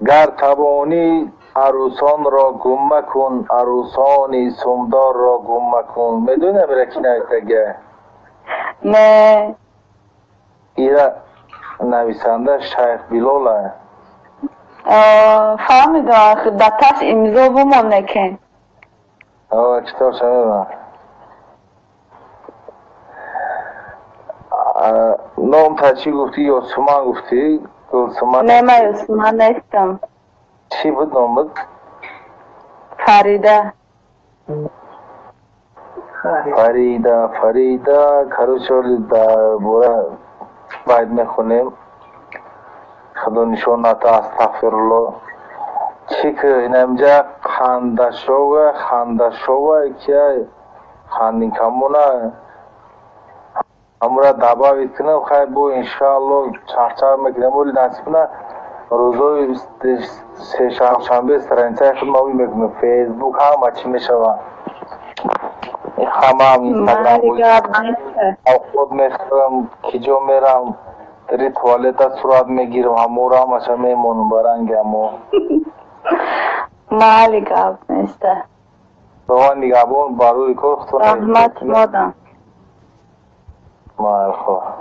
گر توانی عروسان را گم مکن، عروسان سمدار را گم مکن. میدونی میره کی نویسنده؟ نه. ایره نویسنده شیخ بیلول است. فهمیدم دستش امضا بومم نکن. کتاب شنیدم. نام تا چی گفتی؟ یاسمن گفتی؟ گلسمن؟ نه من یاسمن نیستم. چی بود نام بود؟ فریده. فریده کروچالی در بوره باید میخونیم. خدا نشانتا استغفرالله. چی که اینجا خنده شوه که خندین کمونه همورا دباوید کنم. خیلی بو انشاءالله چهارچهار میکنم ولی نصیب نه روزای سه شنبه سرنچه خود ما میکنم. فیسبوک هم چی میشوم همه هم اینستاگرام بود خود میخورم کجا میرم دری توالت صورت میگیرم همورا هم اصلا میمونم برنگ همو مالی گاب نیسته. دوان نگابون باروی کار خطور رحمت مادم. مال خواه